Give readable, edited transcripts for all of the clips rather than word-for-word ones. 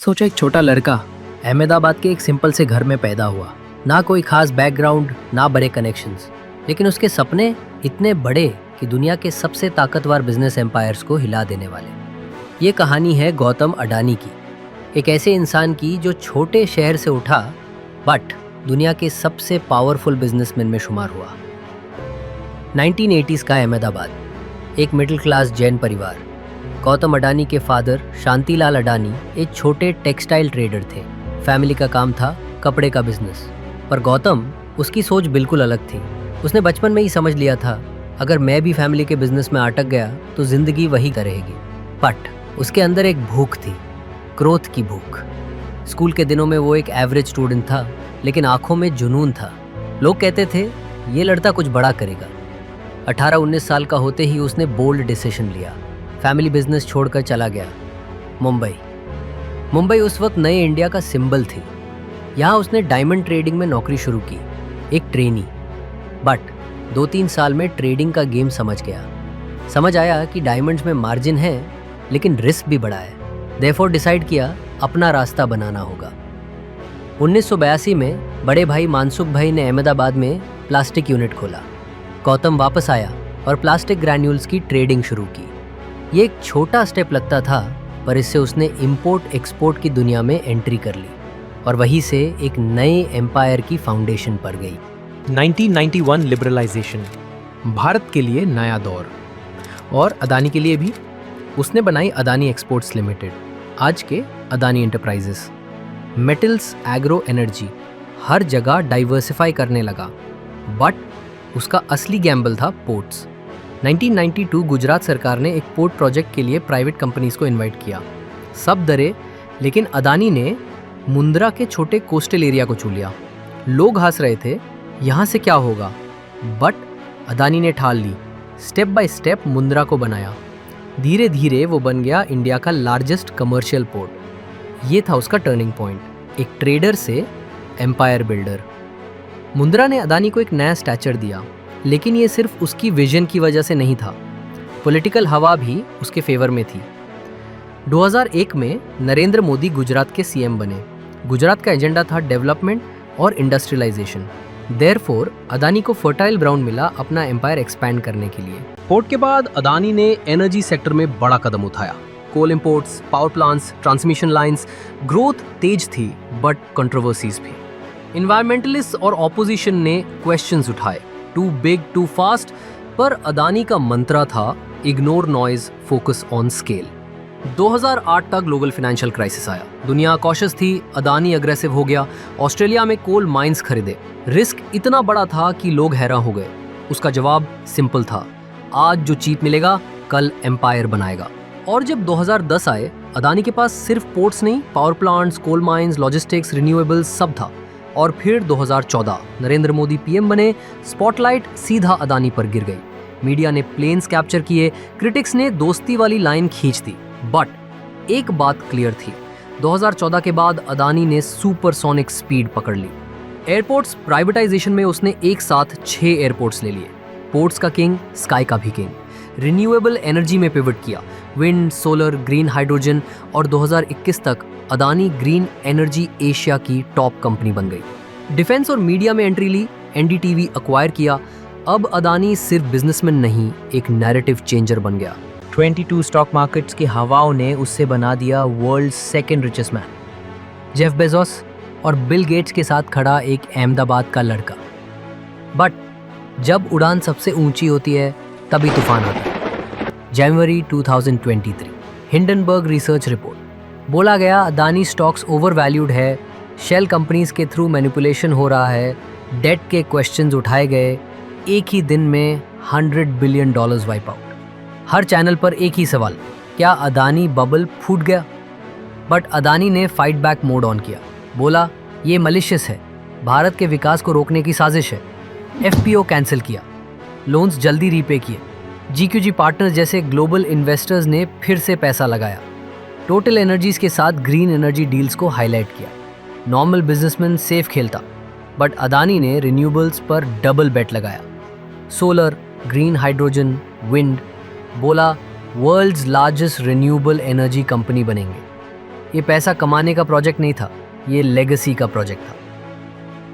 सोचो एक छोटा लड़का अहमदाबाद के एक सिंपल से घर में पैदा हुआ, ना कोई खास बैकग्राउंड, ना बड़े कनेक्शंस, लेकिन उसके सपने इतने बड़े कि दुनिया के सबसे ताकतवर बिजनेस एम्पायर्स को हिला देने वाले। ये कहानी है गौतम अडानी की, एक ऐसे इंसान की जो छोटे शहर से उठा बट दुनिया के सबसे पावरफुल बिजनेसमैन में शुमार हुआ। 1980s का अहमदाबाद, एक मिडिल क्लास जैन परिवार। गौतम अडानी के फादर शांतिलाल अडानी एक छोटे टेक्सटाइल ट्रेडर थे। फैमिली का काम था कपड़े का बिजनेस, पर गौतम, उसकी सोच बिल्कुल अलग थी। उसने बचपन में ही समझ लिया था, अगर मैं भी फैमिली के बिजनेस में अटक गया तो जिंदगी वही करेगी। बट उसके अंदर एक भूख थी, ग्रोथ की भूख। स्कूल के दिनों में वो एक एवरेज स्टूडेंट था, लेकिन आंखों में जुनून था। लोग कहते थे ये लड़का कुछ बड़ा करेगा। 18-19 साल का होते ही उसने बोल्ड डिसीजन लिया, फैमिली बिजनेस छोड़कर चला गया मुंबई उस वक्त नए इंडिया का सिंबल थी। यहाँ उसने डायमंड ट्रेडिंग में नौकरी शुरू की, एक ट्रेनी। बट 2-3 साल में ट्रेडिंग का गेम समझ गया। समझ आया कि डायमंड्स में मार्जिन है, लेकिन रिस्क भी बड़ा है। देयरफॉर डिसाइड किया अपना रास्ता बनाना होगा। 1982 में बड़े भाई मानसुख भाई ने अहमदाबाद में प्लास्टिक यूनिट खोला। गौतम वापस आया और प्लास्टिक ग्रैन्यूल्स की ट्रेडिंग शुरू की। ये एक छोटा स्टेप लगता था, पर इससे उसने इंपोर्ट एक्सपोर्ट की दुनिया में एंट्री कर ली और वहीं से एक नए एम्पायर की फाउंडेशन पड़ गई। 1991 लिबरलाइजेशन, भारत के लिए नया दौर और अदानी के लिए भी। उसने बनाई अदानी एक्सपोर्ट्स लिमिटेड, आज के Adani Enterprises. Metals, agro, energy, हर जगह डाइवर्सिफाई करने लगा। बट उसका असली गैम्बल था पोर्ट्स। 1992 गुजरात सरकार ने एक पोर्ट प्रोजेक्ट के लिए प्राइवेट कंपनीज को इनवाइट किया। सब डरे, लेकिन अदानी ने मुंद्रा के छोटे कोस्टल एरिया को चुन लिया। लोग हंस रहे थे, यहाँ से क्या होगा, बट अदानी ने ठान ली। स्टेप बाय स्टेप मुंद्रा को बनाया। धीरे धीरे वो बन गया इंडिया का लार्जेस्ट कमर्शियल पोर्ट। ये था उसका टर्निंग पॉइंट, एक ट्रेडर से एम्पायर बिल्डर। मुंद्रा ने अदानी को एक नया स्टैचर दिया, लेकिन ये सिर्फ उसकी विजन की वजह से नहीं था। पॉलिटिकल हवा भी उसके फेवर में थी। 2001 में नरेंद्र मोदी गुजरात के सीएम बने। गुजरात का एजेंडा था डेवलपमेंट और इंडस्ट्रियलाइजेशन। देयरफॉर अदानी को फर्टाइल ग्राउंड मिला अपना एम्पायर एक्सपैंड करने के लिए। पोर्ट के बाद अदानी ने एनर्जी सेक्टर में बड़ा कदम उठाया। Coal imports, power plants, transmission lines. Growth तेज थी, बट कंट्रोवर्सीज भी। इन्वायरमेंटलिस्ट और ऑपोजिशन ने क्वेश्चंस उठाए, टू बिग, टू फास्ट, पर अदानी का मंत्रा था ignore noise, focus on scale. 2008 तक ग्लोबल फाइनेंशियल क्राइसिस आया। दुनिया कॉशियस थी, अदानी अग्रेसिव हो गया। ऑस्ट्रेलिया में कोल माइंस खरीदे। रिस्क इतना बड़ा था कि लोग हैरान हो गए। उसका जवाब सिंपल था, आज जो चीप मिलेगा कल एम्पायर बनाएगा। और जब 2010 आए, अदानी के पास सिर्फ पोर्ट्स नहीं, power plants, coal mines, logistics, renewables सब था। और फिर 2014 नरेंद्र मोदी पीएम बने। स्पॉटलाइट सीधा अदानी पर गिर गई। मीडिया ने प्लेन्स कैप्चर किए, क्रिटिक्स ने दोस्ती वाली लाइन खींच दी। बट एक बात क्लियर थी, 2014 के बाद अदानी ने सुपरसोनिक स्पीड पकड़ ली। एयरपोर्ट्स प्राइवेटाइजेशन में उसने एक साथ 6 एयरपोर्ट्स ले लिए। पोर्ट्स का किंग, स्काई का भी किंग। रिन्यूएबल एनर्जी में पिवट किया, विंड, सोलर, ग्रीन हाइड्रोजन। और 2021 तक अदानी ग्रीन एनर्जी एशिया की टॉप कंपनी बन गई। डिफेंस और मीडिया में एंट्री ली, एनडीटीवी एक्वायर किया। अब अदानी सिर्फ बिजनेसमैन नहीं, एक नैरेटिव चेंजर बन गया। 22 स्टॉक मार्केट्स की हवाओं ने उससे बना दिया world second richest man. Jeff Bezos और बिल गेट्स के साथ खड़ा एक अहमदाबाद का लड़का। बट जब उड़ान सबसे ऊंची होती है, तभी तूफान आता है। जनवरी 2023, हिंडनबर्ग रिसर्च रिपोर्ट। बोला गया अदानी स्टॉक्स ओवर वैल्यूड है, शेल कंपनीज के थ्रू मैनिपुलेशन हो रहा है, डेट के क्वेश्चंस उठाए गए। एक ही दिन में $100 बिलियन वाइप आउट। हर चैनल पर एक ही सवाल, क्या अदानी बबल फूट गया? बट अदानी ने फाइट बैक मोड ऑन किया। बोला ये मलिशियस है, भारत के विकास को रोकने की साजिश है। एफपीओ कैंसिल किया, लोन्स जल्दी रीपे किए। जीक्यूजी पार्टनर्स जैसे ग्लोबल इन्वेस्टर्स ने फिर से पैसा लगाया। टोटल एनर्जीज के साथ ग्रीन एनर्जी डील्स को हाईलाइट किया। नॉर्मल बिजनेसमैन सेफ खेलता, बट अदानी ने रिन्यूएबल्स पर डबल बेट लगाया। Solar, green hydrogen, wind. बोला world's largest renewable energy company बनेंगे। ये पैसा कमाने का प्रोजेक्ट नहीं था, ये लेगेसी का प्रोजेक्ट था।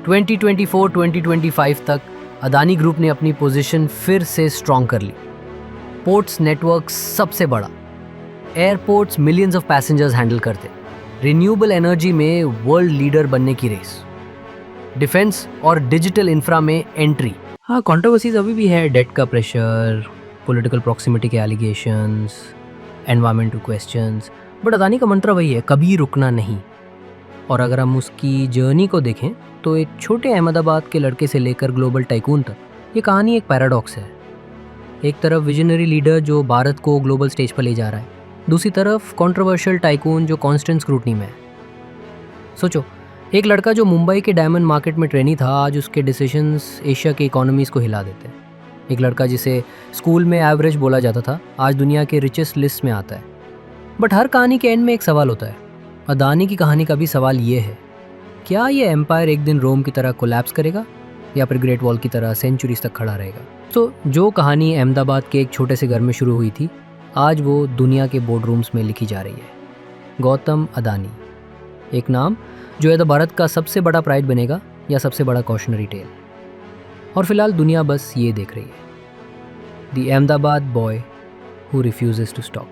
2024-2025 तक अदानी ग्रुप ने अपनी पोजीशन फिर से स्ट्रॉन्ग कर ली। पोर्ट्स नेटवर्क सबसे बड़ा, airports millions of passengers handle करते, रिन्यूएबल एनर्जी में वर्ल्ड लीडर बनने की रेस, डिफेंस और डिजिटल इंफ्रा में एंट्री। हाँ, कंट्रोवर्सीज अभी भी है, डेट का प्रेशर, पॉलिटिकल प्रॉक्सिमिटी के allegations, environmental questions, but Adani का मंत्र वही है, कभी रुकना नहीं। और अगर हम उसकी जर्नी को देखें तो एक छोटे अहमदाबाद के लड़के से लेकर ग्लोबल टाइकून तक, ये कहानी एक पैराडॉक्स है। एक तरफ विजनरी लीडर जो भारत को ग्लोबल स्टेज पर ले जा रहा है, दूसरी तरफ कंट्रोवर्शियल टाइकून जो कांस्टेंट स्क्रूटनी में है। सोचो, एक लड़का जो मुंबई के डायमंड मार्केट में ट्रेनी था, आज उसके डिसीजंस एशिया के इकोनॉमीज़ को हिला देते हैं। एक लड़का जिसे स्कूल में एवरेज बोला जाता था, आज दुनिया के रिचेस्ट लिस्ट में आता है। बट हर कहानी के एंड में एक सवाल होता है। अदानी की कहानी का भी सवाल ये है, क्या ये एम्पायर एक दिन रोम की तरह कोलैप्स करेगा या फिर ग्रेट वॉल की तरह सेंचुरीज तक खड़ा रहेगा? तो जो कहानी अहमदाबाद के एक छोटे से घर में शुरू हुई थी, आज वो दुनिया के बोर्ड रूम्स में लिखी जा रही है। गौतम अदानी, एक नाम जो या तो भारत का सबसे बड़ा प्राइड बनेगा या सबसे बड़ा कॉशनरी टेल। और फिलहाल दुनिया बस ये देख रही है, the Ahmedabad boy who refuses to stop.